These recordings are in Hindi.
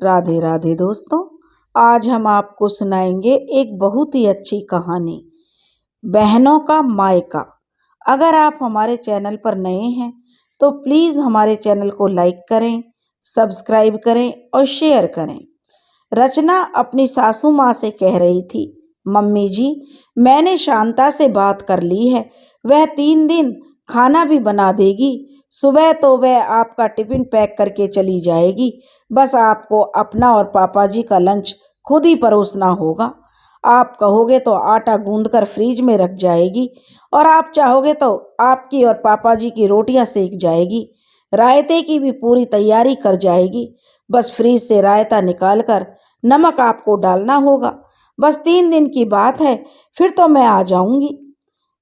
राधे राधे दोस्तों। आज हम आपको सुनाएंगे एक बहुत ही अच्छी कहानी, बहनों का मायका। अगर आप हमारे चैनल पर नए हैं तो प्लीज़ हमारे चैनल को लाइक करें, सब्सक्राइब करें और शेयर करें। रचना अपनी सासू माँ से कह रही थी, मम्मी जी, मैंने शांता से बात कर ली है, वह 3 दिन खाना भी बना देगी। सुबह तो वह आपका टिफिन पैक करके चली जाएगी, बस आपको अपना और पापा जी का लंच खुद ही परोसना होगा। आप कहोगे तो आटा गूंद कर फ्रीज में रख जाएगी और आप चाहोगे तो आपकी और पापा जी की रोटियां सेक जाएगी। रायते की भी पूरी तैयारी कर जाएगी, बस फ्रीज से रायता निकाल कर नमक आपको डालना होगा। बस 3 दिन की बात है, फिर तो मैं आ जाऊंगी।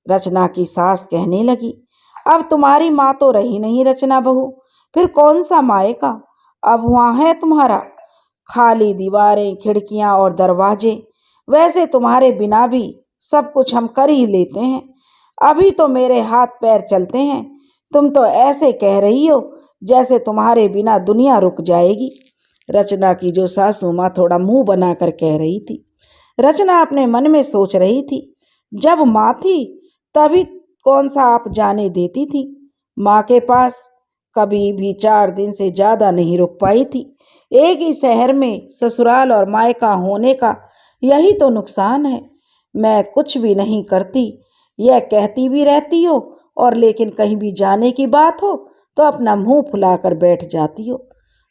रचना की सास कहने लगी, अब तुम्हारी माँ तो रही नहीं रचना बहू, फिर कौन सा मायका, अब वहाँ है तुम्हारा खाली दीवारें, खिड़कियां और दरवाजे। वैसे तुम्हारे बिना भी सब कुछ हम कर ही लेते हैं, अभी तो मेरे हाथ पैर चलते हैं। तुम तो ऐसे कह रही हो जैसे तुम्हारे बिना दुनिया रुक जाएगी। रचना की जो सासू माँ थोड़ा मुंह बनाकर कह रही थी। रचना अपने मन में सोच रही थी, जब माँ थी तभी कौन सा आप जाने देती थी। माँ के पास कभी भी 4 दिन से ज्यादा नहीं रुक पाई थी। एक ही शहर में ससुराल और मायका होने का यही तो नुकसान है। मैं कुछ भी नहीं करती, यह कहती भी रहती हो, और लेकिन कहीं भी जाने की बात हो तो अपना मुंह फुलाकर बैठ जाती हो।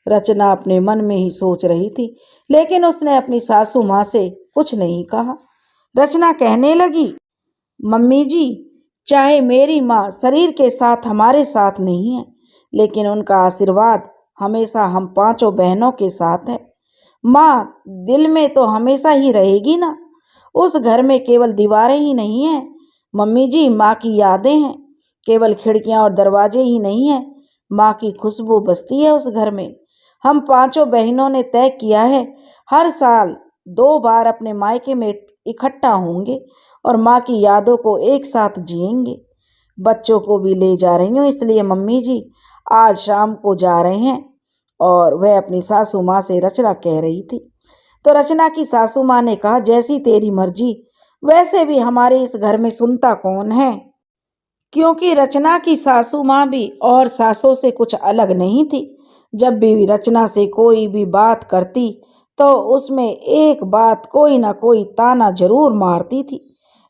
रचना अपने मन में ही सोच रही थी, लेकिन उसने अपनी सासू माँ से कुछ नहीं कहा। रचना कहने लगी, मम्मी जी, चाहे मेरी माँ शरीर के साथ हमारे साथ नहीं है, लेकिन उनका आशीर्वाद हमेशा हम 5 बहनों के साथ है। माँ दिल में तो हमेशा ही रहेगी ना। उस घर में केवल दीवारें ही नहीं हैं मम्मी जी, माँ की यादें हैं। केवल खिड़कियां और दरवाजे ही नहीं हैं, माँ की खुशबू बसती है उस घर में। हम 5 बहनों ने तय किया है, हर साल 2 बार अपने मायके में इकट्ठा होंगे और माँ की यादों को एक साथ जिएंगे। बच्चों को भी ले जा रही हूँ, इसलिए मम्मी जी आज शाम को जा रहे हैं। और वह अपनी सासू माँ से रचना कह रही थी। तो रचना की सासू माँ ने कहा, जैसी तेरी मर्जी, वैसे भी हमारे इस घर में सुनता कौन है। क्योंकि रचना की सासू माँ भी और सासों से कुछ अलग नहीं थी। जब भी रचना से कोई भी बात करती तो उसमें एक बात कोई ना कोई ताना जरूर मारती थी।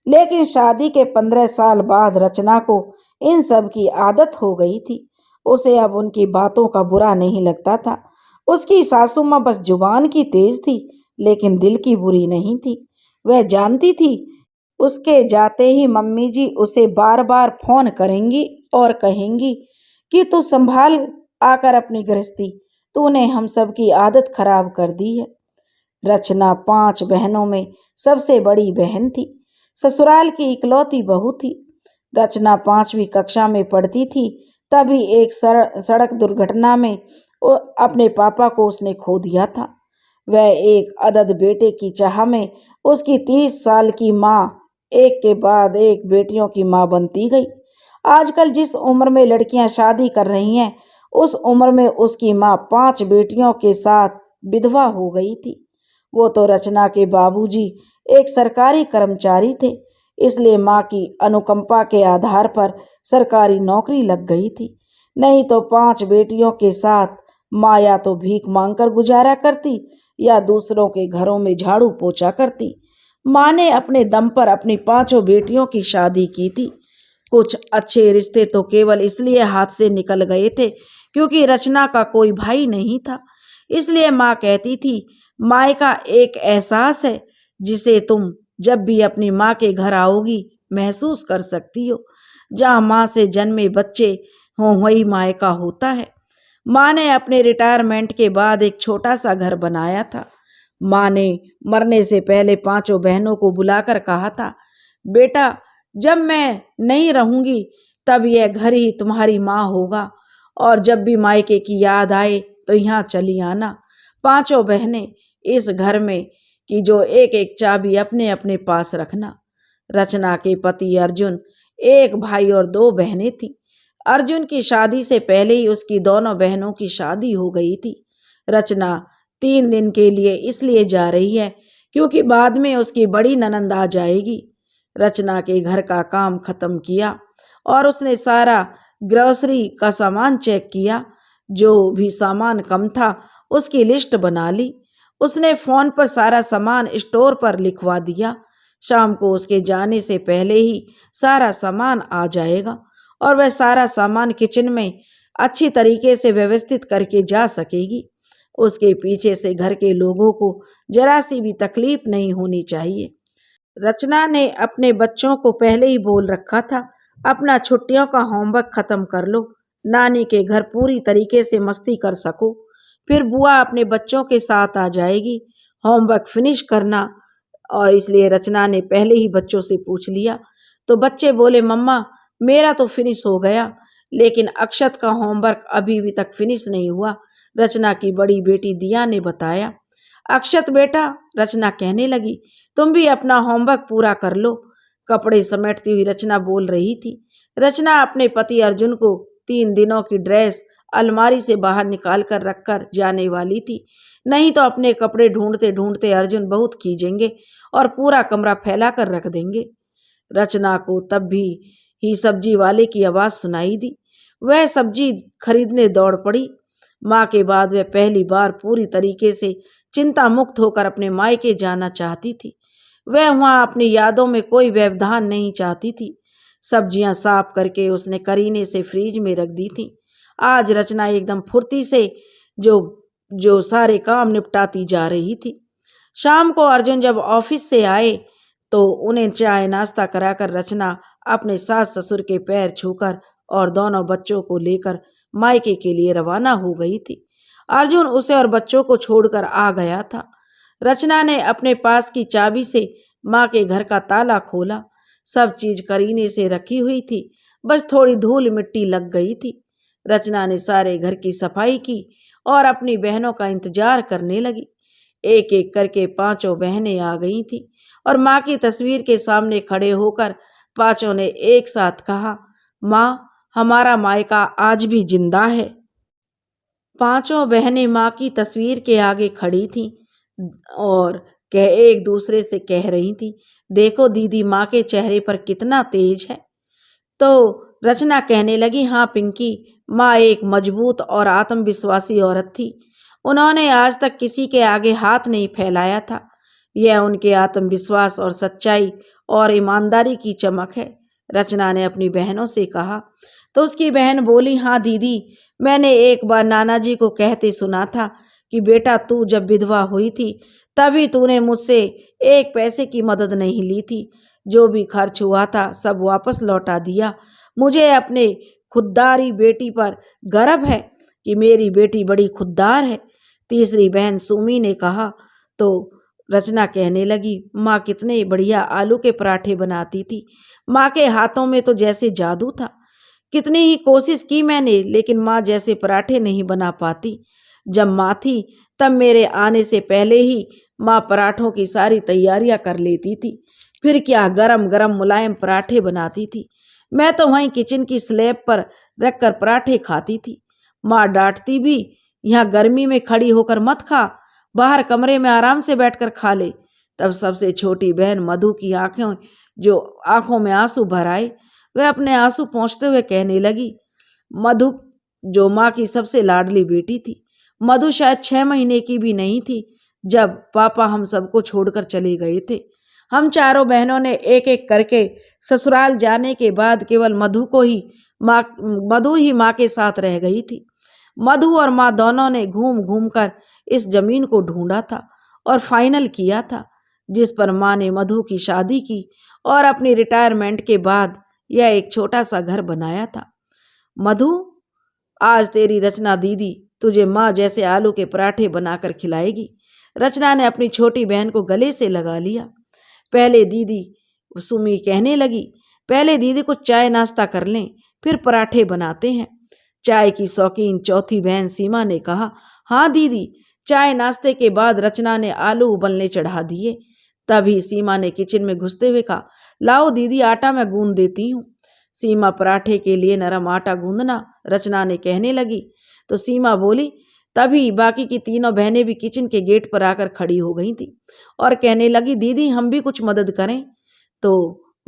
लेकिन शादी के 15 साल बाद रचना को इन सब की आदत हो गई थी। उसे अब उनकी बातों का बुरा नहीं लगता था। उसकी सासू माँ बस जुबान की तेज थी, लेकिन दिल की बुरी नहीं थी। वह जानती थी उसके जाते ही मम्मी जी उसे बार बार फोन करेंगी और कहेंगी कि तू संभाल आकर अपनी गृहस्थी, तूने हम सब की आदत खराब कर दी है। रचना 5 बहनों में सबसे बड़ी बहन थी, ससुराल की इकलौती बहू थी। रचना 5वीं कक्षा में पढ़ती थी, तभी एक सड़क दुर्घटना में अपने पापा को उसने खो दिया था। वह एक अदद बेटे की चाह में उसकी 30 साल की माँ एक के बाद एक बेटियों की माँ बनती गई। आजकल जिस उम्र में लड़कियां शादी कर रही हैं, उस उम्र में उसकी माँ 5 बेटियों के साथ विधवा हो गई थी। वो तो रचना के बाबूजी एक सरकारी कर्मचारी थे, इसलिए माँ की अनुकंपा के आधार पर सरकारी नौकरी लग गई थी। नहीं तो 5 बेटियों के साथ माँ या तो भीख मांगकर गुजारा करती या दूसरों के घरों में झाड़ू पोछा करती। माँ ने अपने दम पर अपनी 5 बेटियों की शादी की थी। कुछ अच्छे रिश्ते तो केवल इसलिए हाथ से निकल गए थे क्योंकि रचना का कोई भाई नहीं था। इसलिए माँ कहती थी, मायका एक एहसास है जिसे तुम जब भी अपनी माँ के घर आओगी महसूस कर सकती हो। जहाँ माँ से जन्मे बच्चे हों वही मायका होता है। माँ ने अपने रिटायरमेंट के बाद एक छोटा सा घर बनाया था। माँ ने मरने से पहले 5 बहनों को बुलाकर कहा था, बेटा, जब मैं नहीं रहूंगी तब यह घर ही तुम्हारी माँ होगा, और जब भी मायके की याद आए तो यहाँ चली आना। 5 बहनें इस घर में कि जो एक एक चाबी अपने अपने पास रखना। रचना के पति अर्जुन, एक भाई और 2 बहनें थीं। अर्जुन की शादी से पहले ही उसकी दोनों बहनों की शादी हो गई थी। रचना 3 दिन के लिए इसलिए जा रही है क्योंकि बाद में उसकी बड़ी ननंद आ जाएगी। रचना के घर का काम खत्म किया और उसने सारा ग्रोसरी का सामान चेक किया। जो भी सामान कम था उसकी लिस्ट बना ली। उसने फोन पर सारा सामान स्टोर पर लिखवा दिया। शाम को उसके जाने से पहले ही सारा सामान आ जाएगा और वह सारा सामान किचन में अच्छी तरीके से व्यवस्थित करके जा सकेगी। उसके पीछे से घर के लोगों को जरा सी भी तकलीफ नहीं होनी चाहिए। रचना ने अपने बच्चों को पहले ही बोल रखा था, अपना छुट्टियों का होमवर्क खत्म कर लो, नानी के घर पूरी तरीके से मस्ती कर सको, फिर बुआ अपने बच्चों के साथ आ जाएगी, होमवर्क फिनिश करना। और इसलिए रचना ने पहले ही बच्चों से पूछ लिया। तो बच्चे बोले, मम्मा मेरा तो फिनिश हो गया, लेकिन अक्षत का होमवर्क अभी भी तक फिनिश नहीं हुआ। रचना की बड़ी बेटी दिया ने बताया। अक्षत बेटा, रचना कहने लगी, तुम भी अपना होमवर्क पूरा कर लो। कपड़े समेटती हुई रचना बोल रही थी। रचना अपने पति अर्जुन को 3 दिनों की ड्रेस अलमारी से बाहर निकाल कर रखकर जाने वाली थी, नहीं तो अपने कपड़े ढूंढते ढूंढते अर्जुन बहुत खींचेंगे और पूरा कमरा फैला कर रख देंगे। रचना को तब भी ही सब्जी वाले की आवाज सुनाई दी। वह सब्जी खरीदने दौड़ पड़ी। माँ के बाद वह पहली बार पूरी तरीके से चिंता मुक्त होकर अपने मायके जाना चाहती थी। वह वहां अपनी यादों में कोई व्यवधान नहीं चाहती थी। सब्जियां साफ करके उसने करीने से फ्रिज में रख दी थी। आज रचना एकदम फुर्ती से जो जो सारे काम निपटाती जा रही थी। शाम को अर्जुन जब ऑफिस से आए तो उन्हें चाय नाश्ता कराकर रचना अपने सास ससुर के पैर छूकर और दोनों बच्चों को लेकर मायके के लिए रवाना हो गई थी। अर्जुन उसे और बच्चों को छोड़कर आ गया था। रचना ने अपने पास की चाबी से माँ के घर का ताला खोला। सब चीज करीने से रखी हुई थी, बस थोड़ी धूल मिट्टी लग गई थी। रचना ने सारे घर की सफाई की और अपनी बहनों का इंतजार करने लगी। एक एक करके 5 बहनें आ गई थी और माँ की तस्वीर के सामने खड़े होकर 5 ने एक साथ कहा, माँ हमारा मायका आज भी जिंदा है। 5 बहनें माँ की तस्वीर के आगे खड़ी थीं और एक दूसरे से कह रही थी, देखो दीदी माँ के चेहरे पर कितना तेज है। तो रचना कहने लगी, हाँ पिंकी, माँ एक मजबूत और आत्मविश्वासी औरत थी। उन्होंने आज तक किसी के आगे हाथ नहीं फैलाया था। यह उनके आत्मविश्वास और सच्चाई और ईमानदारी की चमक है। रचना ने अपनी बहनों से कहा। तो उसकी बहन बोली, हाँ दीदी, मैंने एक बार नाना जी को कहते सुना था कि बेटा तू जब विधवा हुई थी तभी तूने मुझसे 1 पैसे की मदद नहीं ली थी। जो भी खर्च हुआ था सब वापस लौटा दिया। मुझे अपने खुददारी बेटी पर गर्व है कि मेरी बेटी बड़ी खुददार है। तीसरी बहन सुमी ने कहा। तो रचना कहने लगी, माँ कितने बढ़िया आलू के पराठे बनाती थी। माँ के हाथों में तो जैसे जादू था। कितनी ही कोशिश की मैंने, लेकिन माँ जैसे पराठे नहीं बना पाती। जब माँ थी तब मेरे आने से पहले ही माँ पराठों की सारी तैयारियां कर लेती थी। फिर क्या गरम गरम मुलायम पराठे बनाती थी। मैं तो वहीं किचन की स्लैब पर रखकर पराठे खाती थी। माँ डांटती भी, यहाँ गर्मी में खड़ी होकर मत खा, बाहर कमरे में आराम से बैठकर खा ले। तब सबसे छोटी बहन मधु की आंखों में आंसू भर आए। वह अपने आंसू पोंछते हुए कहने लगी, मधु जो माँ की सबसे लाडली बेटी थी। मधु शायद 6 महीने की भी नहीं थी जब पापा हम सबको छोड़कर चले गए थे। हम चारों बहनों ने एक एक करके ससुराल जाने के बाद केवल मधु ही माँ के साथ रह गई थी। मधु और माँ दोनों ने घूम घूम कर इस जमीन को ढूंढा था और फाइनल किया था, जिस पर माँ ने मधु की शादी की और अपनी रिटायरमेंट के बाद यह एक छोटा सा घर बनाया था। मधु, आज तेरी रचना दीदी तुझे माँ जैसे आलू के पराठे बनाकर खिलाएगी। रचना ने अपनी छोटी बहन को गले से लगा लिया। पहले दीदी, सुमी कहने लगी, पहले दीदी कुछ चाय नाश्ता कर लें, फिर पराठे बनाते हैं। चाय की शौकीन चौथी बहन सीमा ने कहा, हाँ दीदी। चाय नाश्ते के बाद रचना ने आलू उबलने चढ़ा दिए। तभी सीमा ने किचन में घुसते हुए कहा, लाओ दीदी आटा मैं गूंद देती हूँ। सीमा पराठे के लिए नरम आटा गूंदना रचना ने कहने लगी तो सीमा बोली, तभी बाकी की तीनों बहनें भी किचन के गेट पर आकर खड़ी हो गई थी और कहने लगी, दीदी हम भी कुछ मदद करें। तो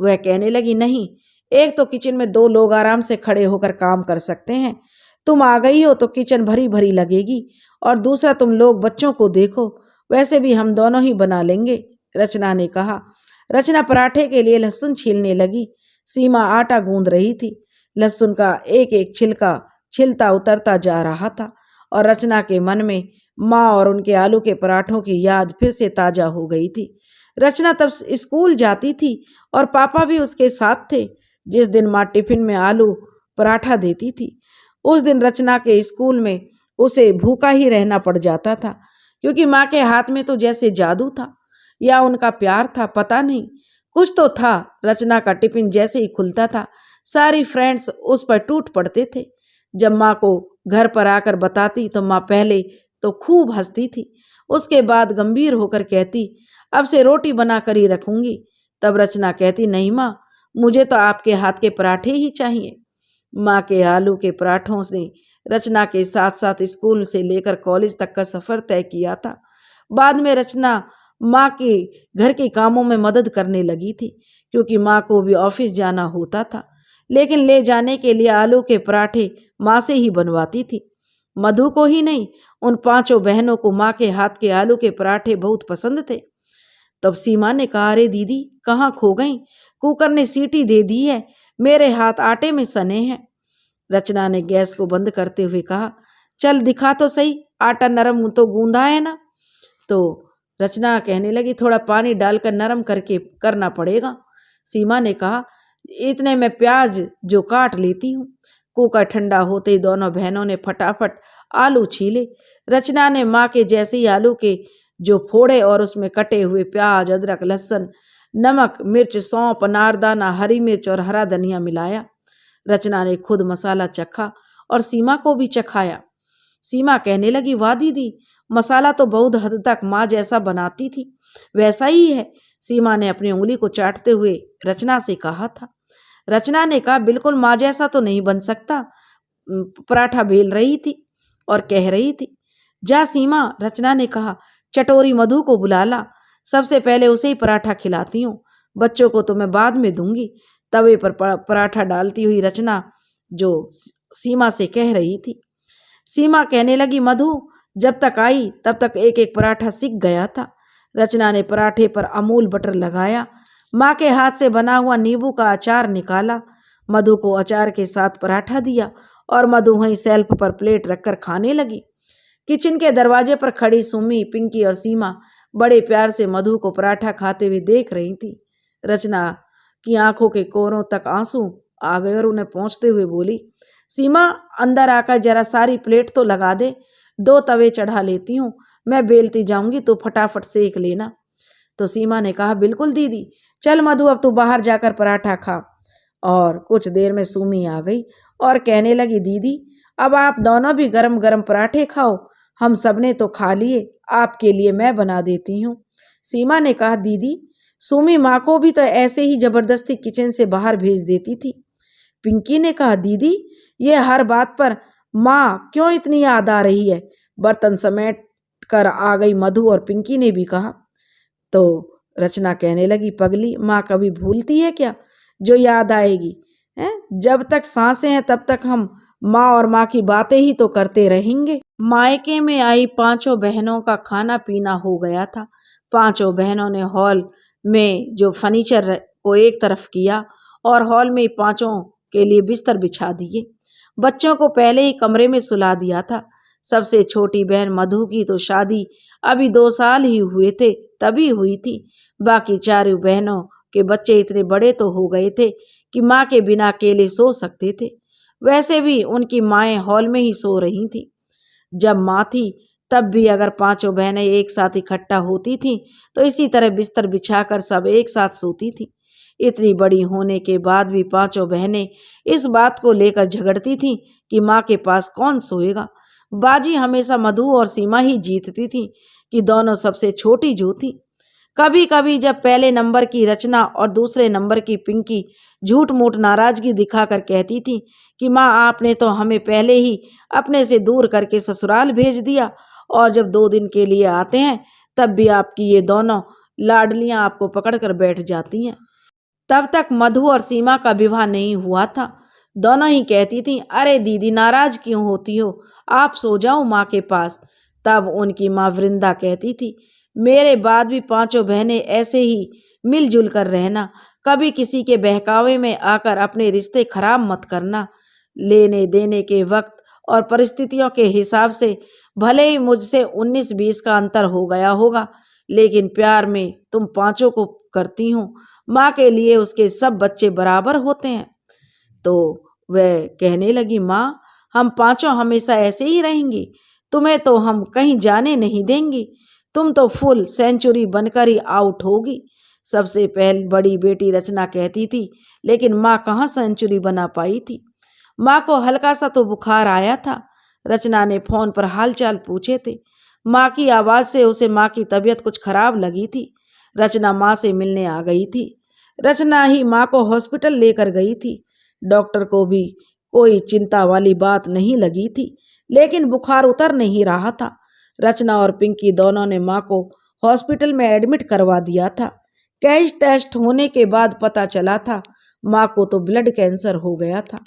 वह कहने लगी, नहीं, एक तो किचन में 2 लोग आराम से खड़े होकर काम कर सकते हैं, तुम आ गई हो तो किचन भरी भरी लगेगी, और दूसरा तुम लोग बच्चों को देखो, वैसे भी हम दोनों ही बना लेंगे, रचना ने कहा। रचना पराठे के लिए लहसुन छीलने लगी। सीमा आटा गूंद रही थी। लहसुन का एक एक छिलका छिलता उतरता जा रहा था और रचना के मन में माँ और उनके आलू के पराठों की याद फिर से ताजा हो गई थी। रचना तब स्कूल जाती थी और पापा भी उसके साथ थे। जिस दिन माँ टिफिन में आलू पराठा देती थी, उस दिन रचना के स्कूल में उसे भूखा ही रहना पड़ जाता था, क्योंकि माँ के हाथ में तो जैसे जादू था या उनका प्यार था, पता नहीं, कुछ तो था। रचना का टिफिन जैसे ही खुलता था, सारी फ्रेंड्स उस पर टूट पड़ते थे। जब माँ को घर पर आकर बताती तो माँ पहले तो खूब हंसती थी, उसके बाद गंभीर होकर कहती, अब से रोटी बना कर ही रखूंगी। तब रचना कहती, नहीं माँ, मुझे तो आपके हाथ के पराठे ही चाहिए। माँ के आलू के पराठों ने रचना के साथ साथ स्कूल से लेकर कॉलेज तक का सफर तय किया था। बाद में रचना माँ के घर के कामों में मदद करने लगी थी, क्योंकि माँ को भी ऑफिस जाना होता था, लेकिन ले जाने के लिए आलू के पराठे माँ से ही बनवाती थी। मधु को ही नहीं, उन 5 बहनों को माँ के हाथ के आलू के पराठे बहुत पसंद थे। तब सीमा ने कहा, अरे दीदी कहाँ खो गई, कुकर ने सीटी दे दी है, मेरे हाथ आटे में सने हैं। रचना ने गैस को बंद करते हुए कहा, चल दिखा तो सही, आटा नरम तो गूंदा है ना। तो रचना कहने लगी, थोड़ा पानी डालकर नरम करके करना पड़ेगा। सीमा ने कहा, इतने में प्याज जो काट लेती हूँ। कुकर ठंडा होते ही दोनों बहनों ने फटाफट आलू छीले। रचना ने माँ के जैसे ही आलू के जो फोड़े और उसमें कटे हुए प्याज, अदरक, लहसुन, नमक, मिर्च, सौंफ, अनारदाना, हरी मिर्च और हरा धनिया मिलाया। रचना ने खुद मसाला चखा और सीमा को भी चखाया। सीमा कहने लगी, वाह दीदी, मसाला तो बहुत हद तक माँ जैसा बनाती थी, वैसा ही है। सीमा ने अपनी उंगली को चाटते हुए रचना से कहा था। रचना ने कहा, बिल्कुल माँ जैसा तो नहीं बन सकता। पराठा बेल रही थी और कह रही थी, जा सीमा, रचना ने कहा, चटोरी मधु को बुला ला, सबसे पहले उसे ही पराठा खिलाती हूँ, बच्चों को तो मैं बाद में दूंगी। तवे पर पराठा डालती हुई रचना जो सीमा से कह रही थी। सीमा कहने लगी, मधु जब तक आई तब तक एक एक पराठा सिक गया था। रचना ने पराठे पर अमूल बटर लगाया, माँ के हाथ से बना हुआ नींबू का अचार निकाला, मधु को अचार के साथ पराठा दिया और मधु वहीं सेल्फ पर प्लेट रखकर खाने लगी। किचन के दरवाजे पर खड़ी सुमी, पिंकी और सीमा बड़े प्यार से मधु को पराठा खाते हुए देख रही थी। रचना की आंखों के कोरों तक आंसू आ गए और उन्हें पहुंचते हुए बोली, सीमा अंदर आकर जरा सारी प्लेट तो लगा दे, 2 तवे चढ़ा लेती हूँ, मैं बेलती जाऊंगी तो फटाफट सेक लेना। तो सीमा ने कहा, बिल्कुल दीदी, चल मधु अब तू बाहर जाकर पराठा खा। और कुछ देर में सुमी आ गई और कहने लगी, दीदी अब आप दोनों भी गरम गरम पराठे खाओ, हम सबने तो खा लिए, आपके लिए मैं बना देती हूँ। सीमा ने कहा, दीदी सुमी माँ को भी तो ऐसे ही जबरदस्ती किचन से बाहर भेज देती थी। पिंकी ने कहा, दीदी ये हर बात पर माँ क्यों इतनी याद आ रही है। बर्तन समेट कर आ गई मधु और पिंकी ने भी कहा। तो रचना कहने लगी, पगली, माँ कभी भूलती है क्या जो याद आएगी है? जब तक सांसें हैं तब तक हम माँ और माँ की बातें ही तो करते रहेंगे। मायके में आई 5 बहनों का खाना पीना हो गया था। 5 बहनों ने हॉल में जो फर्नीचर को एक तरफ किया और हॉल में 5 के लिए बिस्तर बिछा दिए। बच्चों को पहले ही कमरे में सुला दिया था। सबसे छोटी बहन मधु की तो शादी अभी 2 साल ही हुए थे तभी हुई थी। बाकी 4 बहनों के बच्चे इतने बड़े तो हो गए थे कि माँ के बिना अकेले सो सकते थे। वैसे भी उनकी माएँ हॉल में ही सो रही थी। जब माँ थी तब भी अगर 5 बहनें एक साथ इकट्ठा होती थीं तो इसी तरह बिस्तर बिछाकर सब एक साथ सोती थीं। इतनी बड़ी होने के बाद भी 5 बहनें इस बात को लेकर झगड़ती थीं कि माँ के पास कौन सोएगा। बाजी हमेशा मधु और सीमा ही जीतती थी कि दोनों सबसे छोटी जो थी। कभी कभी जब पहले नंबर की रचना और दूसरे नंबर की पिंकी झूठ मूठ नाराजगी दिखाकर कहती थी कि माँ आपने तो हमें पहले ही अपने से दूर करके ससुराल भेज दिया, और जब 2 दिन के लिए आते हैं तब भी आपकी ये दोनों लाडलियां आपको पकड़ कर बैठ जाती हैं। तब तक मधु और सीमा का विवाह नहीं हुआ था। दोनों ही कहती थीं, अरे दीदी नाराज क्यों होती हो, आप सो जाओ माँ के पास। तब उनकी माँ वृंदा कहती थी, मेरे बाद भी 5 बहनें ऐसे ही मिलजुल कर रहना, कभी किसी के बहकावे में आकर अपने रिश्ते खराब मत करना। लेने देने के वक्त और परिस्थितियों के हिसाब से भले ही मुझसे 19-20 का अंतर हो गया होगा, लेकिन प्यार में तुम 5 को करती हो। माँ के लिए उसके सब बच्चे बराबर होते हैं। तो वह कहने लगी, माँ हम 5 हमेशा ऐसे ही रहेंगी, तुम्हें तो हम कहीं जाने नहीं देंगी, तुम तो फुल सेंचुरी बनकर ही आउट होगी। सबसे पहले बड़ी बेटी रचना कहती थी, लेकिन माँ कहाँ सेंचुरी बना पाई थी। माँ को हल्का सा तो बुखार आया था। रचना ने फोन पर हालचाल पूछे थे। माँ की आवाज़ से उसे माँ की तबीयत कुछ खराब लगी थी। रचना माँ से मिलने आ गई थी। रचना ही माँ को हॉस्पिटल लेकर गई थी। डॉक्टर को भी कोई चिंता वाली बात नहीं लगी थी, लेकिन बुखार उतर नहीं रहा था। रचना और पिंकी दोनों ने माँ को हॉस्पिटल में एडमिट करवा दिया था। कैश टेस्ट होने के बाद पता चला था माँ को तो ब्लड कैंसर हो गया था।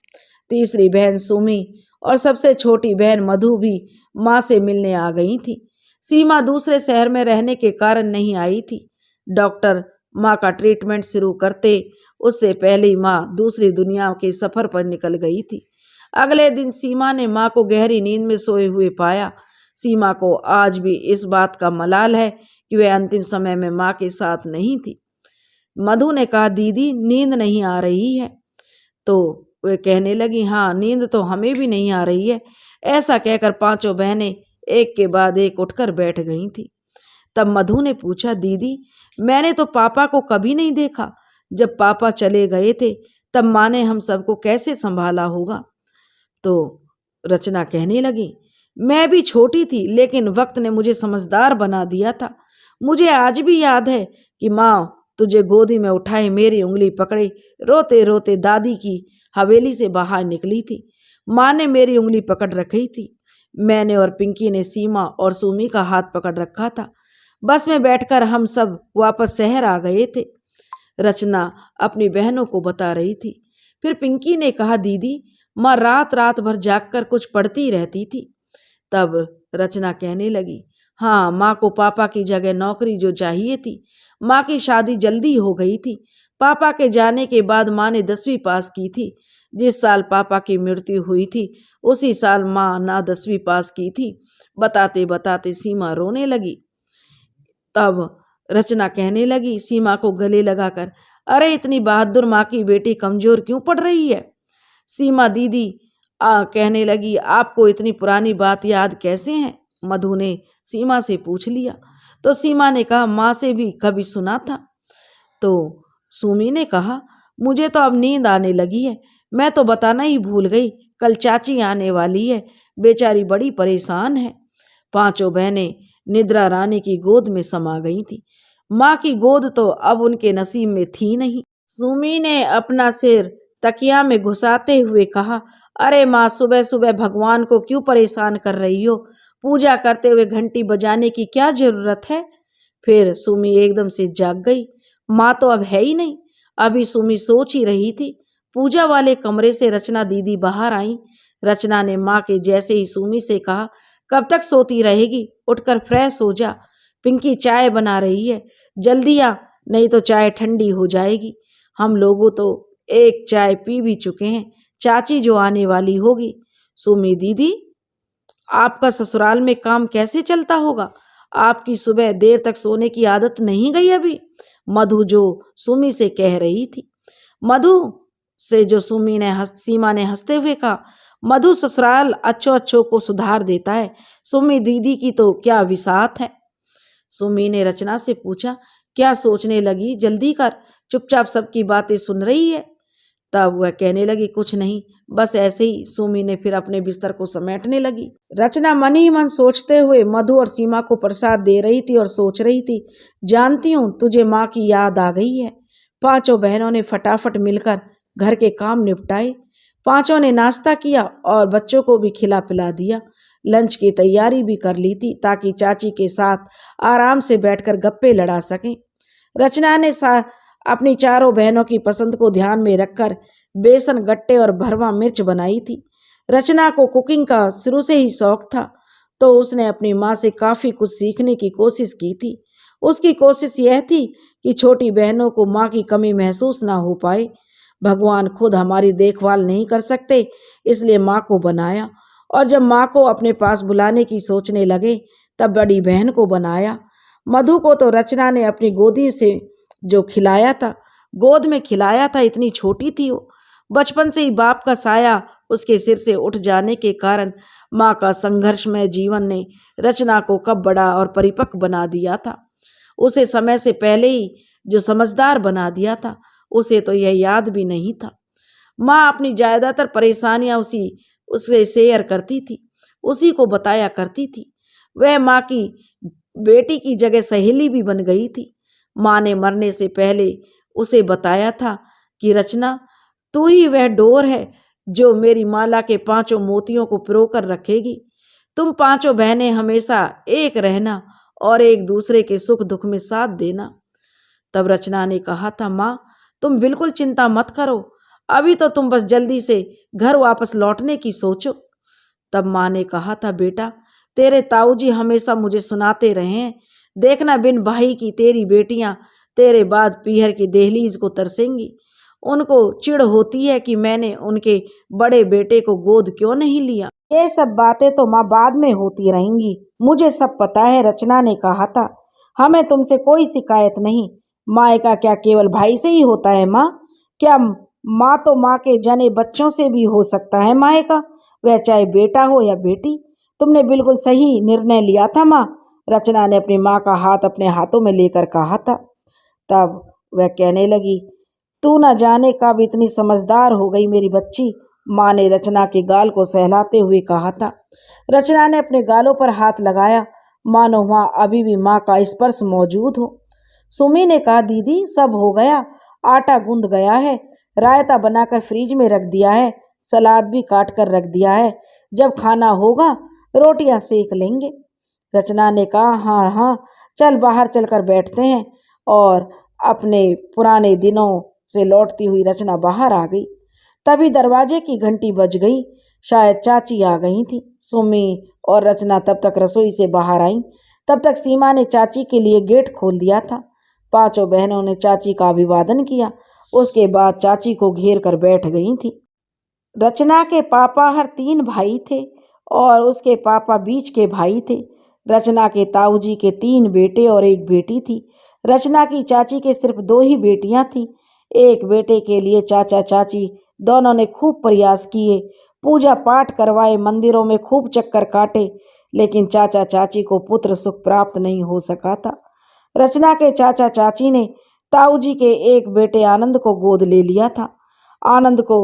तीसरी बहन सुमी और सबसे छोटी बहन मधु भी माँ से मिलने आ गई थी। सीमा दूसरे शहर में रहने के कारण नहीं आई थी। डॉक्टर माँ का ट्रीटमेंट शुरू करते उससे पहले ही माँ दूसरी दुनिया के सफर पर निकल गई थी। अगले दिन सीमा ने माँ को गहरी नींद में सोए हुए पाया। सीमा को आज भी इस बात का मलाल है कि वह अंतिम समय में माँ के साथ नहीं थी। मधु ने कहा, दीदी नींद नहीं आ रही है? तो वह कहने लगी, हाँ नींद तो हमें भी नहीं आ रही है। ऐसा कहकर 5 बहनें एक के बाद एक उठकर बैठ गई थी। तब मधु ने पूछा, दीदी मैंने तो पापा को कभी नहीं देखा। जब पापा चले गए थे तब माँ ने हम सबको कैसे संभाला होगा? तो रचना कहने लगी, मैं भी छोटी थी, लेकिन वक्त ने मुझे समझदार बना दिया था। मुझे आज भी याद है कि माँ तुझे गोदी में उठाए मेरी उंगली पकड़े रोते रोते दादी की हवेली से बाहर निकली थी। माँ ने मेरी उंगली पकड़ रखी थी। मैंने और पिंकी ने सीमा और सुमी का हाथ पकड़ रखा था। बस में बैठकर हम सब वापस शहर आ गए थे। रचना अपनी बहनों को बता रही थी। फिर पिंकी ने कहा, दीदी माँ रात रात भर जागकर कुछ पढ़ती रहती थी। तब रचना कहने लगी, हाँ माँ को पापा की जगह नौकरी जो चाहिए थी। माँ की शादी जल्दी हो गई थी। पापा के जाने के बाद माँ ने 10वीं पास की थी। जिस साल पापा की मृत्यु हुई थी उसी साल माँ ना 10वीं पास की थी। बताते बताते सीमा रोने लगी। तब रचना कहने लगी सीमा को गले लगाकर, अरे इतनी बहादुर माँ की बेटी कमजोर क्यों पड़ रही है? सीमा दीदी कहने लगी, आपको इतनी पुरानी बात याद कैसे है? मधु ने सीमा से पूछ लिया। तो सीमा ने कहा, माँ से भी कभी सुना था। तो सुमी ने कहा, मुझे तो अब नींद आने लगी है, मैं तो बताना ही भूल गई, कल चाची आने वाली है, बेचारी बड़ी परेशान है। 5 बहनें निद्रा रानी की गोद में समा गई थी। माँ की गोद तो अब उनके नसीब में थी नहीं। सुमी ने अपना सिर तकिया में घुसाते हुए कहा, अरे माँ सुबह सुबह भगवान को क्यों परेशान कर रही हो? पूजा करते हुए घंटी बजाने की क्या जरूरत है? फिर सुमी एकदम से जाग गई। माँ तो अब है ही नहीं। अभी सुमी सोच ही रही थी। पूजा वाले कमरे से रचना दीदी बाहर आई। रचना ने माँ के जैसे ही सुमी से कहा, कब तक सोती रहेगी, उठकर फ्रेश हो जा। पिंकी चाय बना रही है, जल्दी आ, नहीं तो चाय ठंडी हो जाएगी। हम लोगों तो एक चाय पी भी चुके हैं, चाची जो आने वाली होगी। सुमी दीदी आपका ससुराल में काम कैसे चलता होगा? आपकी सुबह देर तक सोने की आदत नहीं गई अभी? मधु जो सुमी से कह रही थी। मधु से जो सीमा ने हंसते हुए कहा, मधु ससुराल अच्छों अच्छों को सुधार देता है, सुमी दीदी की तो क्या विसात है। सुमी ने रचना से पूछा, क्या सोचने लगी, जल्दी कर, चुपचाप सबकी बातें सुन रही है। तब वह कहने लगी, कुछ नहीं, बस ऐसे ही। सुमी ने फिर अपने बिस्तर को समेटने लगी। रचना मन ही मन सोचते हुए मधु और सीमा को प्रसाद दे रही थी और सोच रही थी, जानती हूँ तुझे माँ की याद आ गई है। पांचों बहनों ने फटाफट मिलकर घर के काम निपटाए। पांचों ने नाश्ता किया और बच्चों को भी खिला पिला दिया। लंच की तैयारी भी कर ली थी ताकि चाची के साथ आराम से बैठकर गप्पे लड़ा सकें। रचना ने अपनी चारों बहनों की पसंद को ध्यान में रखकर बेसन गट्टे और भरवा मिर्च बनाई थी। रचना को कुकिंग का शुरू से ही शौक था, तो उसने अपनी माँ से काफ़ी कुछ सीखने की कोशिश की थी। उसकी कोशिश यह थी कि छोटी बहनों को माँ की कमी महसूस ना हो पाए। भगवान खुद हमारी देखभाल नहीं कर सकते, इसलिए माँ को बनाया, और जब माँ को अपने पास बुलाने की सोचने लगे तब बड़ी बहन को बनाया। मधु को तो रचना ने अपनी गोदी से जो खिलाया था, गोद में खिलाया था, इतनी छोटी थी वो। बचपन से ही बाप का साया उसके सिर से उठ जाने के कारण माँ का संघर्षमय जीवन ने रचना को कब बड़ा और परिपक्व बना दिया था। उसे समय से पहले ही जो समझदार बना दिया था, उसे तो यह याद भी नहीं था। माँ अपनी ज्यादातर परेशानियां उससे शेयर करती थी, उसी को बताया करती थी। वह माँ की बेटी की जगह सहेली भी बन गई थी। माँ ने मरने से पहले उसे बताया था कि रचना, तू ही वह डोर है जो मेरी माला के पांचों मोतियों को पिरो कर रखेगी। तुम पांचों बहनें हमेशा एक रहना और एक दूसरे के सुख दुख में साथ देना। तब रचना ने कहा था, माँ तुम बिल्कुल चिंता मत करो, अभी तो तुम बस जल्दी से घर वापस लौटने की सोचो। तब माँ ने कहा था, बेटा तेरे ताऊजी हमेशा मुझे सुनाते रहे हैं, देखना बिन भाई की तेरी बेटियां तेरे बाद पीहर की दहलीज को तरसेंगी। उनको चिढ़ होती है कि मैंने उनके बड़े बेटे को गोद क्यों नहीं लिया। ये सब बातें तो माँ बाद में होती रहेंगी, मुझे सब पता है। रचना ने कहा था, हमें तुमसे कोई शिकायत नहीं। मायका क्या केवल भाई से ही होता है माँ? क्या माँ तो माँ के जने बच्चों से भी हो सकता है मायका, वह चाहे बेटा हो या बेटी। तुमने बिल्कुल सही निर्णय लिया था माँ, रचना ने अपनी माँ का हाथ अपने हाथों में लेकर कहा था। तब वह कहने लगी, तू न जाने कब इतनी समझदार हो गई मेरी बच्ची। माँ ने रचना के गाल को सहलाते हुए कहा था। रचना ने अपने गालों पर हाथ लगाया, मानो वहाँ अभी भी माँ का स्पर्श मौजूद हो। सुमी ने कहा, दीदी सब हो गया, आटा गूंद गया है, रायता बनाकर फ्रिज में रख दिया है, सलाद भी काट कर रख दिया है, जब खाना होगा रोटियां सेक लेंगे। रचना ने कहा, हाँ हाँ चल बाहर चलकर बैठते हैं। और अपने पुराने दिनों से लौटती हुई रचना बाहर आ गई। तभी दरवाजे की घंटी बज गई, शायद चाची आ गई थी। सुमी और रचना तब तक रसोई से बाहर आई, तब तक सीमा ने चाची के लिए गेट खोल दिया था। पांचों बहनों ने चाची का अभिवादन किया, उसके बाद चाची को घेर कर बैठ गई थी। रचना के पापा हर 3 भाई थे और उसके पापा बीच के भाई थे। रचना के ताऊजी के 3 बेटे और 1 बेटी थी। रचना की चाची के सिर्फ 2 ही बेटियां थीं। एक बेटे के लिए चाचा चाची दोनों ने खूब प्रयास किए, पूजा पाठ करवाए, मंदिरों में खूब चक्कर काटे, लेकिन चाचा चाची को पुत्र सुख प्राप्त नहीं हो सका था। रचना के चाचा चाची ने ताऊजी के एक बेटे आनंद को गोद ले लिया था। आनंद को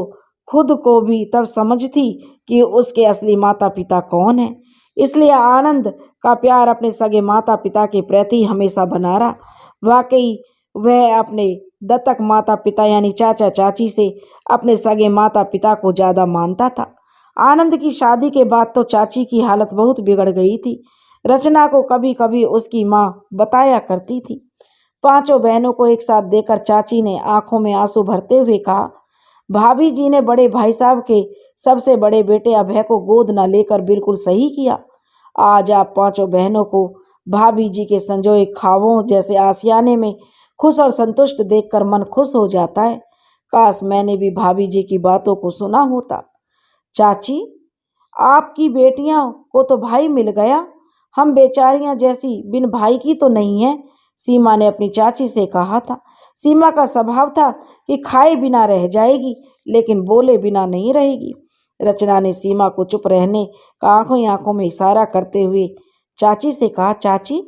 खुद को भी तब समझ थी कि उसके असली माता पिता कौन है, इसलिए आनंद का प्यार अपने सगे माता पिता के प्रति हमेशा बना रहा। वाकई वह अपने दत्तक माता पिता यानी चाचा चाची से अपने सगे माता पिता को ज़्यादा मानता था। आनंद की शादी के बाद तो चाची की हालत बहुत बिगड़ गई थी। रचना को कभी कभी उसकी माँ बताया करती थी। पांचों बहनों को एक साथ देखकर चाची ने आंखों में आंसू भरते हुए कहा, भाभी जी ने बड़े भाई साहब के सबसे बड़े बेटे अभय को गोद न लेकर बिल्कुल सही किया। आज आप पांचों बहनों को भाभी जी के संजोए ख्वाबों जैसे आसियाने में खुश और संतुष्ट देखकर मन खुश हो जाता है। काश मैंने भी भाभी जी की बातों को सुना होता। चाची, आपकी बेटियां को तो भाई मिल गया, हम बेचारियां जैसी बिन भाई की तो नहीं है, सीमा ने अपनी चाची से कहा था। सीमा का स्वभाव था कि खाए बिना रह जाएगी लेकिन बोले बिना नहीं रहेगी। रचना ने सीमा को चुप रहने का आंखों आंखों में इशारा करते हुए चाची से कहा, चाची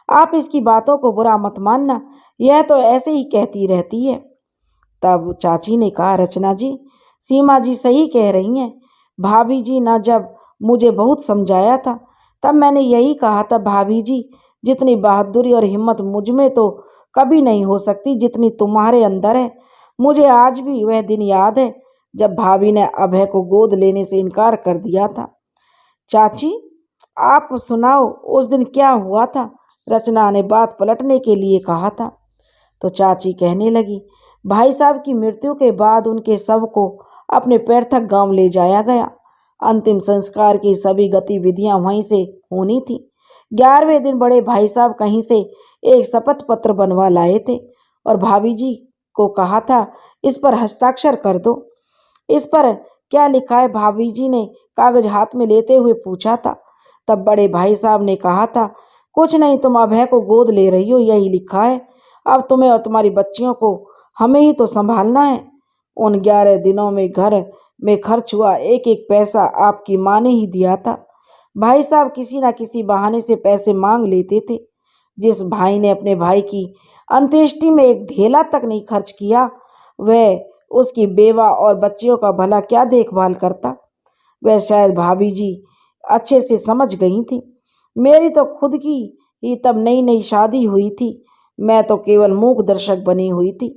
आप इसकी बातों को बुरा मत मानना, यह तो ऐसे ही कहती रहती है। तब चाची ने कहा, रचना जी, सीमा जी सही कह रही हैं। भाभी जी ने जब मुझे बहुत समझाया था तब मैंने यही कहा था, भाभी जी जितनी बहादुरी और हिम्मत मुझ में तो कभी नहीं हो सकती जितनी तुम्हारे अंदर है। मुझे आज भी वह दिन याद है जब भाभी ने अभय को गोद लेने से इनकार कर दिया था। चाची, आप सुनाओ उस दिन क्या हुआ था? रचना ने बात पलटने के लिए कहा था। तो चाची कहने लगी, भाई साहब की मृत्यु के बाद उनके शव को अपने पैतृक गांव ले जाया गया। अंतिम संस्कार की सभी गतिविधियां वहीं से होनी थी। 11वें दिन बड़े भाई साहब कहीं से एक शपथ पत्र बनवा लाए थे और भाभी जी को कहा था, इस पर हस्ताक्षर कर दो। इस पर क्या लिखा है? भाभी जी ने कागज हाथ में लेते हुए पूछा था। तब बड़े भाई साहब ने कहा था, कुछ नहीं, तुम अभय को गोद ले रही हो, यही लिखा है। अब तुम्हें और तुम्हारी बच्चियों को हमें ही तो संभालना है। उन 11 दिनों में घर में खर्च हुआ एक एक पैसा आपकी माँ ने ही दिया था। भाई साहब किसी न किसी बहाने से पैसे मांग लेते थे। जिस भाई ने अपने भाई की अंत्येष्टि में एक धेला तक नहीं खर्च किया, वह उसकी बेवा और बच्चियों का भला क्या देखभाल करता? वह शायद भाभी जी अच्छे से समझ गई थी। मेरी तो खुद की ही तब नई नई शादी हुई थी। मैं तो केवल मूक दर्शक बनी हुई थी।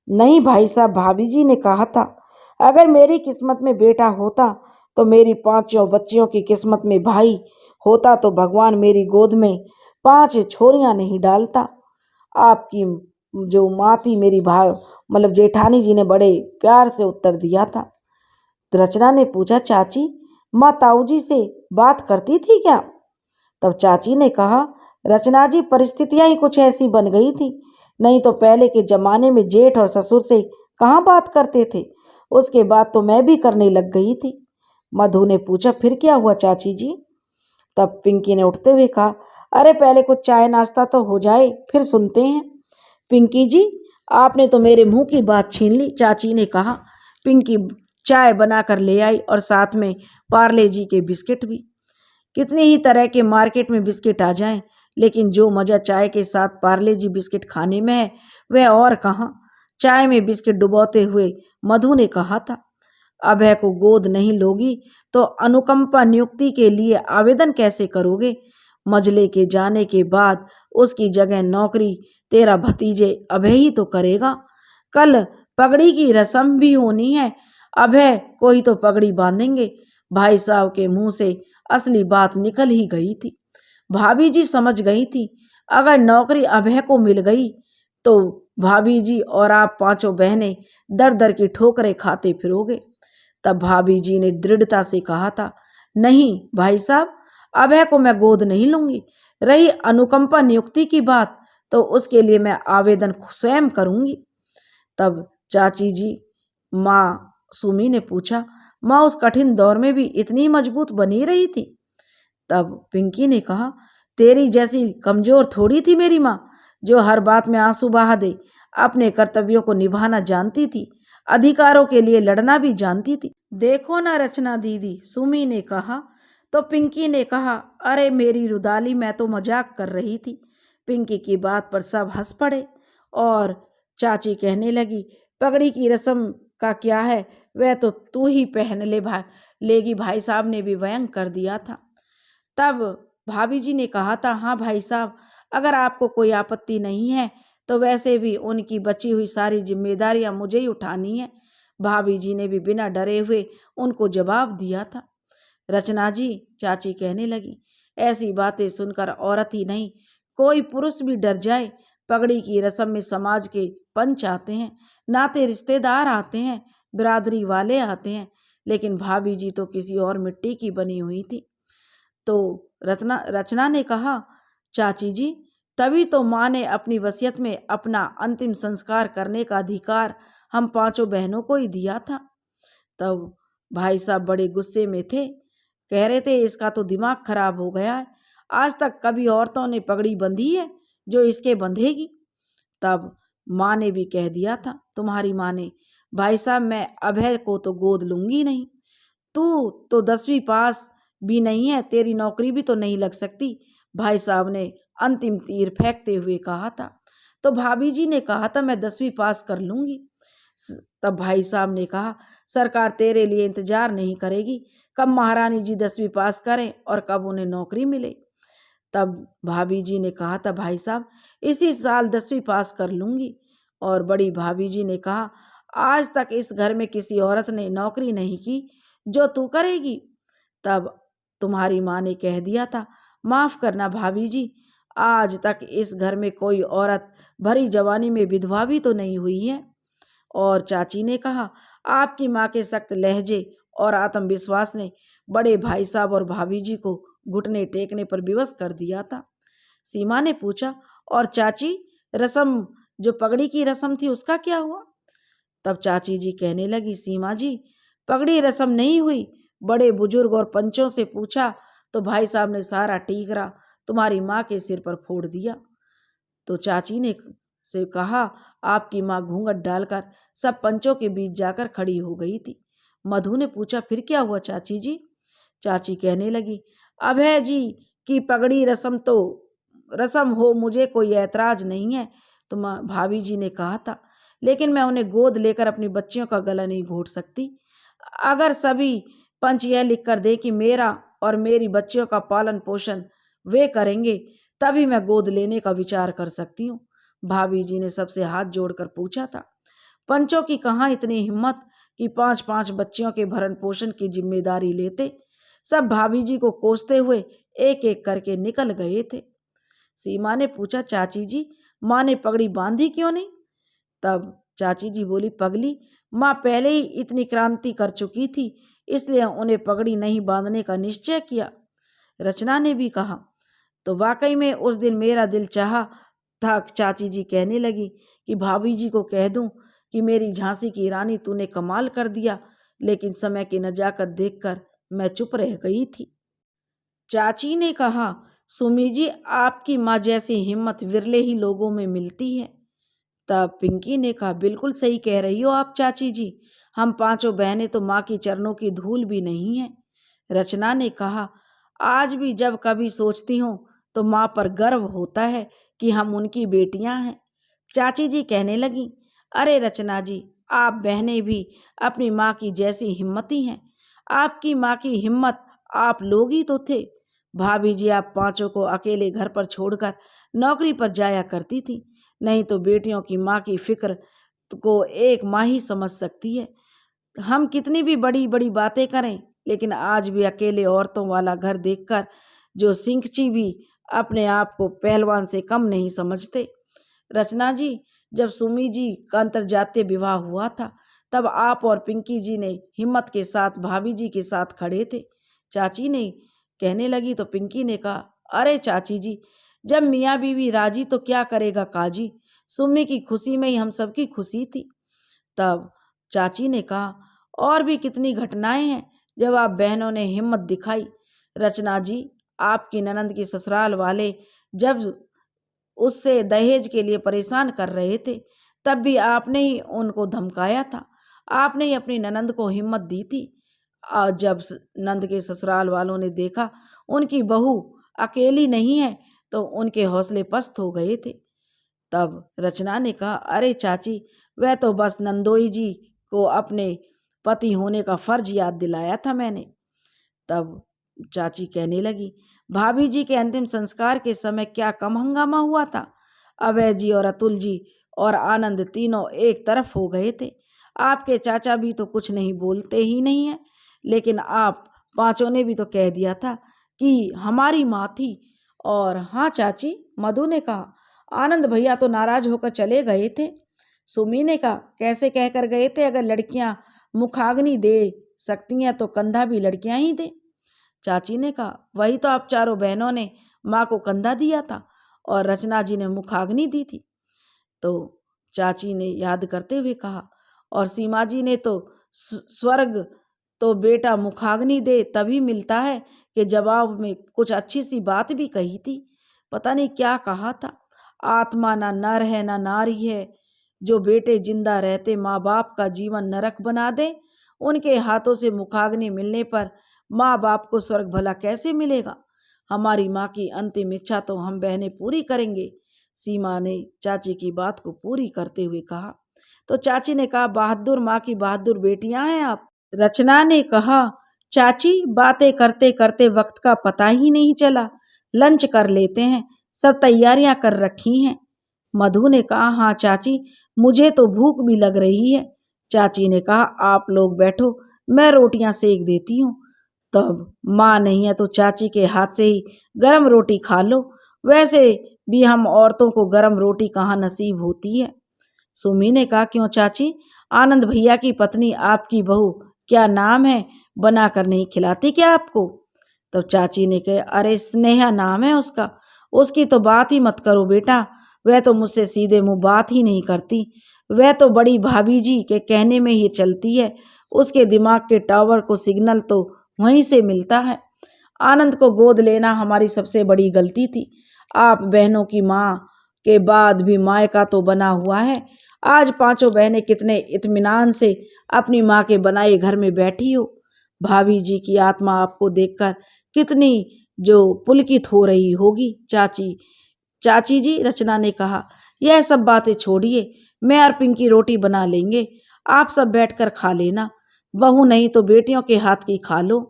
नहीं भाई साहब, भाभी जी ने कहा था, अगर मेरी किस्मत में बेटा होता तो मेरी 5 बच्चियों की किस्मत में भाई होता तो भगवान मेरी गोद में 5 छोरियां नहीं डालता। आपकी जो माँ थी, मेरी भाई मतलब जेठानी जी ने बड़े प्यार से उत्तर दिया था। रचना ने पूछा, चाची माँ ताऊ जी से बात करती थी क्या? तब चाची ने कहा, रचना जी परिस्थितियां ही कुछ ऐसी बन गई थी, नहीं तो पहले के जमाने में जेठ और ससुर से कहाँ बात करते थे। उसके बाद तो मैं भी करने लग गई थी। मधु ने पूछा, फिर क्या हुआ चाची जी? तब पिंकी ने उठते हुए कहा, अरे पहले कुछ चाय नाश्ता तो हो जाए, फिर सुनते हैं। पिंकी जी, आपने तो मेरे मुंह की बात छीन ली, चाची ने कहा। पिंकी चाय बनाकर ले आई और साथ में पार्ले जी के बिस्किट भी। कितनी ही तरह के मार्केट में बिस्किट आ जाएं, लेकिन जो मज़ा चाय के साथ पार्ले जी बिस्किट खाने में है वह और कहाँ। चाय में बिस्किट डुबोते हुए मधु ने कहा था, अभय को गोद नहीं लोगी तो अनुकंपा नियुक्ति के लिए आवेदन कैसे करोगे? मजले के जाने के बाद उसकी जगह नौकरी तेरा भतीजे अभय ही तो करेगा। कल पगड़ी की रस्म भी होनी है, अभय को ही तो पगड़ी बांधेंगे। भाई साहब के मुंह से असली बात निकल ही गई थी। भाभी जी समझ गई थी, अगर नौकरी अभय को मिल गई तो भाभी जी और आप 5 बहनें दर दर की ठोकरें खाते फिरोगे। तब भाभी जी ने दृढ़ता से कहा था, नहीं भाई साहब, अभय को मैं गोद नहीं लूंगी। रही अनुकंपा नियुक्ति की बात तो उसके लिए मैं आवेदन स्वयं करूंगी। तब चाची जी माँ सुमी ने पूछा, माँ उस कठिन दौर में भी इतनी मजबूत बनी रही थी? तब पिंकी ने कहा, तेरी जैसी कमजोर थोड़ी थी मेरी माँ, जो हर बात में आंसू बहा दे। अपने कर्तव्यों को निभाना जानती थी, अधिकारों के लिए लड़ना भी जानती थी। देखो ना रचना दीदी, सुमी ने कहा। तो पिंकी ने कहा, अरे मेरी रुदाली, मैं तो मजाक कर रही थी। पिंकी की बात पर सब हंस पड़े और चाची कहने लगी, पगड़ी की रस्म का क्या है, वह तो तू ही पहन लेगी, भाई साहब ने भी व्यंग कर दिया था। तब भाभी जी ने कहा था, हाँ भाई साहब, अगर आपको कोई आपत्ति नहीं है तो वैसे भी उनकी बची हुई सारी जिम्मेदारियां मुझे ही उठानी है। भाभी जी ने भी बिना डरे हुए उनको जवाब दिया था। रचना जी, चाची कहने लगी, ऐसी बातें सुनकर औरत ही नहीं कोई पुरुष भी डर जाए। पगड़ी की रस्म में समाज के पंच आते हैं, नाते रिश्तेदार आते हैं, बिरादरी वाले आते हैं, लेकिन भाभी जी तो किसी और मिट्टी की बनी हुई थी। तो रचना ने कहा, चाची जी, तभी तो माँ ने अपनी वसीयत में अपना अंतिम संस्कार करने का अधिकार हम 5 बहनों को ही दिया था। तब भाई साहब बड़े गुस्से में थे, कह रहे थे, इसका तो दिमाग खराब हो गया है, आज तक कभी औरतों ने पगड़ी बंधी है जो इसके बंधेगी। तब माँ ने भी कह दिया था, तुम्हारी माँ ने, भाई साहब मैं अभय को तो गोद लूंगी नहीं। तू तो 10वीं पास भी नहीं है, तेरी नौकरी भी तो नहीं लग सकती, भाई साहब ने अंतिम तीर फेंकते हुए कहा था। तो भाभी जी ने कहा था, मैं 10वीं पास कर लूंगी। तब भाई साहब ने कहा, सरकार तेरे लिए इंतजार नहीं करेगी, कब महारानी जी 10वीं पास करें और कब उन्हें नौकरी मिले। तब भाभी जी ने कहा था, भाई साहब इसी साल 10वीं पास कर लूँगी। और बड़ी भाभी जी ने कहा, आज तक इस घर में किसी औरत ने नौकरी नहीं की जो तू करेगी। तब तुम्हारी माँ ने कह दिया था, माफ़ करना भाभी जी, आज तक इस घर में कोई औरत भरी जवानी में विधवा भी तो नहीं हुई है। और चाची ने कहा, आपकी माँ के सख्त लहजे और आत्मविश्वास ने बड़े भाई साहब और भाभी जी को घुटने टेकने पर विवश कर दिया था। सीमा ने पूछा, और चाची रस्म, जो पगड़ी की रस्म थी, उसका क्या हुआ? तब चाची जी कहने लगी, सीमा जी पगड़ी रस्म नहीं हुई। बड़े बुजुर्ग और पंचों से पूछा तो भाई साहब ने सारा टीकरा तुम्हारी माँ के सिर पर फोड़ दिया। तो चाची ने से कहा, आपकी माँ घूंघट डालकर सब पंचों के बीच जाकर खड़ी हो गई थी। मधु ने पूछा, फिर क्या हुआ चाची जी? चाची कहने लगी, अभय जी की पगड़ी रस्म तो रस्म हो, मुझे कोई ऐतराज नहीं है। तो भाभी जी ने कहा था, लेकिन मैं उन्हें गोद लेकर अपनी बच्चियों का गला नहीं घोट सकती। अगर सभी पंच यह लिख कर दे कि मेरा और मेरी बच्चियों का पालन पोषण वे करेंगे, तभी मैं गोद लेने का विचार कर सकती हूँ। भाभी जी ने सबसे हाथ जोड़कर पूछा था, पंचों की कहाँ इतनी हिम्मत कि 5-5 बच्चियों के भरण पोषण की जिम्मेदारी लेते। सब भाभी जी को कोसते हुए एक एक करके निकल गए थे। सीमा ने पूछा, चाची जी माँ ने पगड़ी बांधी क्यों नहीं? तब चाची जी बोली, पगली, माँ पहले ही इतनी क्रांति कर चुकी थी, इसलिए उन्हें पगड़ी नहीं बांधने का निश्चय किया। रचना ने भी कहा, तो वाकई में उस दिन मेरा दिल चाहा था। चाची जी कहने लगी कि भाभी जी को कह दूं कि मेरी झांसी की रानी तूने कमाल कर दिया, लेकिन समय की नजाकत देखकर मैं चुप रह गई थी। चाची ने कहा, सुमी जी आपकी माँ जैसी हिम्मत विरले ही लोगों में मिलती है। तब पिंकी ने कहा, बिल्कुल सही कह रही हो आप चाची जी, हम 5 बहनें तो माँ की चरणों की धूल भी नहीं है। रचना ने कहा, आज भी जब कभी सोचती हूँ तो माँ पर गर्व होता है कि हम उनकी बेटियां हैं। चाची जी कहने लगी, अरे रचना जी, आप बहनें भी अपनी माँ की जैसी हिम्मती हैं। आपकी माँ की हिम्मत आप लोग ही तो थे। भाभी जी आप 5 को अकेले घर पर छोड़कर नौकरी पर जाया करती थी, नहीं तो बेटियों की माँ की फिक्र को एक माँ ही समझ सकती है। हम कितनी भी बड़ी बड़ी बातें करें, लेकिन आज भी अकेले औरतों वाला घर देखकर जो सिंकची भी अपने आप को पहलवान से कम नहीं समझते। रचना जी, जब सुमी जी का अंतरजातीय विवाह हुआ था, तब आप और पिंकी जी ने हिम्मत के साथ भाभी जी के साथ खड़े थे। चाची ने कहने लगी तो पिंकी ने कहा, अरे चाची जी, जब मियाँ बीवी राजी तो क्या करेगा काजी। सुम्मी की खुशी में ही हम सबकी खुशी थी। तब चाची ने कहा, और भी कितनी घटनाएं हैं जब आप बहनों ने हिम्मत दिखाई। रचना जी, आपकी ननंद की ससुराल वाले जब उससे दहेज के लिए परेशान कर रहे थे, तब भी आपने ही उनको धमकाया था। आपने ही अपनी ननंद को हिम्मत दी थी। और जब नंद के ससुराल वालों ने देखा उनकी बहू अकेली नहीं है, तो उनके हौसले पस्त हो गए थे। तब रचना ने कहा, अरे चाची, वह तो बस नंदोई जी को अपने पति होने का फर्ज याद दिलाया था मैंने। तब चाची कहने लगी, भाभी जी के अंतिम संस्कार के समय क्या कम हंगामा हुआ था। अभय जी और अतुल जी और आनंद तीनों एक तरफ हो गए थे। आपके चाचा भी तो कुछ नहीं बोलते ही नहीं है, लेकिन आप 5 ने भी तो कह दिया था कि हमारी माँ थी। और हाँ चाची, मधु ने कहा, आनंद भैया तो नाराज होकर चले गए थे। सुमी ने कहा, कैसे कहकर गए थे, अगर लड़कियां मुखाग्नि दे सकती हैं तो कंधा भी लड़कियां ही दे। चाची ने कहा, वही तो आप चारों बहनों ने माँ को कंधा दिया था और रचना जी ने मुखाग्नि दी थी। तो चाची ने याद करते हुए कहा, और सीमा जी ने तो स्वर्ग तो बेटा मुखाग्नि दे तभी मिलता है कि जवाब में कुछ अच्छी सी बात भी कही थी। पता नहीं क्या कहा था, आत्मा ना नर है ना नारी है, जो बेटे जिंदा रहते माँ बाप का जीवन नरक बना दे, उनके हाथों से मुखाग्नि मिलने पर माँ बाप को स्वर्ग भला कैसे मिलेगा। हमारी माँ की अंतिम इच्छा तो हम बहनें पूरी करेंगे। सीमा ने चाची की बात को पूरी करते हुए कहा। तो चाची ने कहा, बहादुर माँ की बहादुर बेटियां हैं आप। रचना ने कहा, चाची बातें करते करते वक्त का पता ही नहीं चला, लंच कर लेते हैं, सब तैयारियां कर रखी हैं। मधु ने कहा, हाँ चाची, मुझे तो भूख भी लग रही है। चाची ने कहा, आप लोग बैठो, मैं रोटियां सेक देती हूँ। तब माँ नहीं है तो चाची के हाथ से ही गरम रोटी खा लो, वैसे भी हम औरतों को गरम रोटी कहाँ नसीब होती है। सुमी ने कहा, क्यों चाची, आनंद भैया की पत्नी आपकी बहू, क्या नाम है, बना कर नहीं खिलाती क्या आपको? तब चाची ने कहा, अरे स्नेहा नाम है उसका, उसकी तो बात ही मत करो बेटा, वह तो मुझसे सीधे मुंह बात ही नहीं करती, वह तो बड़ी भाभी जी के कहने में ही चलती है, उसके दिमाग के टावर को सिग्नल तो वहीं से मिलता है। आनंद को गोद लेना हमारी सबसे बड़ी गलती थी। आप बहनों की माँ के बाद भी मायका तो बना हुआ है। आज पांचों बहनें कितने इत्मीनान से अपनी माँ के बनाए घर में बैठी हो। भाभी जी की आत्मा आपको देखकर कितनी जो पुलकित हो रही होगी। चाची चाची जी, रचना ने कहा, यह सब बातें छोड़िए, मैं और पिंकी रोटी बना लेंगे, आप सब बैठकर खा लेना, बहू नहीं तो बेटियों के हाथ की खा लो।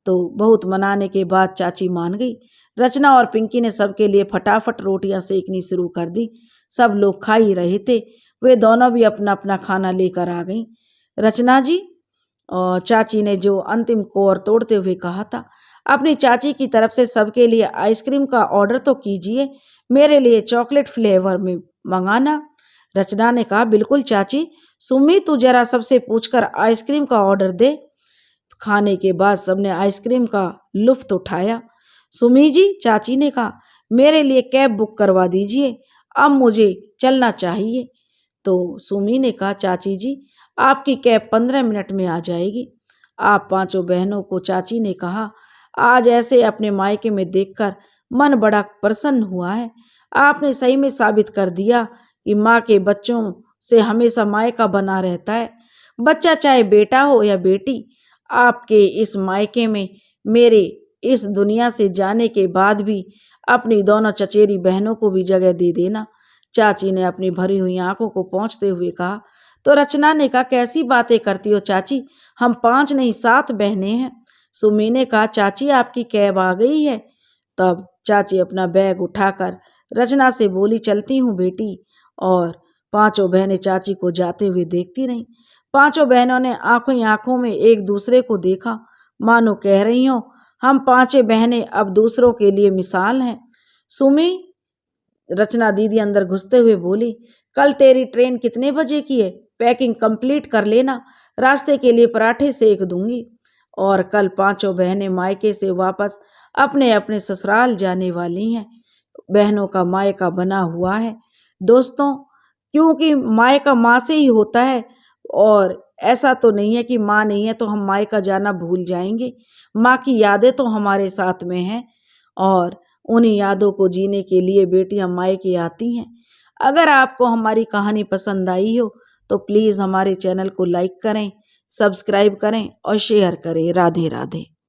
तो बहुत मनाने के बाद चाची मान गई। रचना और पिंकी ने सबके लिए फटाफट रोटियां सेकनी शुरू कर दी। सब लोग खा ही रहे थे, वे दोनों भी अपना अपना खाना लेकर आ गईं। रचना जी, और चाची ने जो अंतिम कोर तोड़ते हुए कहा था, अपनी चाची की तरफ से सबके लिए आइसक्रीम का ऑर्डर तो कीजिए, मेरे लिए चॉकलेट फ्लेवर में मंगाना। रचना ने कहा, बिल्कुल चाची, सुमी तू जरा सबसे पूछकर आइसक्रीम का ऑर्डर दे। खाने के बाद सबने आइसक्रीम का लुफ्त उठाया। सुमी जी, चाची ने कहा, मेरे लिए कैब बुक करवा दीजिए, अब मुझे चलना चाहिए। तो सुमी ने कहा, चाची जी, आपकी कैब 15 मिनट में आ जाएगी। आप पांचों बहनों को चाची ने कहा, आज ऐसे अपने मायके में देखकर मन बड़ा प्रसन्न हुआ है। आपने सही में साबित कर दिया कि माँ के बच्चों से हमेशा मायका बना रहता है। बच्चा चाहे बेटा हो या बेटी, आपके इस मायके में मेरे इस दुनिया से जाने के बाद भी अपनी दोनों चचेरी बहनों को भी जगह दे देना। चाची ने अपनी भरी हुई आंखों को पोंछते हुए कहा। तो रचना ने कहा, कैसी बातें करती हो चाची, हम 5 नहीं 7 बहनें हैं। सुमी ने कहा, चाची आपकी कैब आ गई है। तब चाची अपना बैग उठाकर रचना से बोली, चलती हूँ बेटी। और पांचों बहनें चाची को जाते हुए देखती रहीं। पांचों बहनों ने आंखों ही आंखों में एक दूसरे को देखा, मानो कह रही हो, हम 5 बहनें अब दूसरों के लिए मिसाल हैं। सुमी, रचना दीदी अंदर घुसते हुए बोली, कल तेरी ट्रेन कितने बजे की है? पैकिंग कंप्लीट कर लेना, रास्ते के लिए पराठे सेक दूंगी। और कल पांचों बहनें मायके से वापस अपने अपने ससुराल जाने वाली हैं। बहनों का मायका बना हुआ है दोस्तों, क्योंकि मायका माँ से ही होता है। और ऐसा तो नहीं है कि माँ नहीं है तो हम मायका जाना भूल जाएंगे। माँ की यादें तो हमारे साथ में हैं, और उन्हीं यादों को जीने के लिए बेटियां मायके आती हैं। अगर आपको हमारी कहानी पसंद आई हो तो प्लीज़ हमारे चैनल को लाइक करें, सब्सक्राइब करें और शेयर करें। राधे राधे।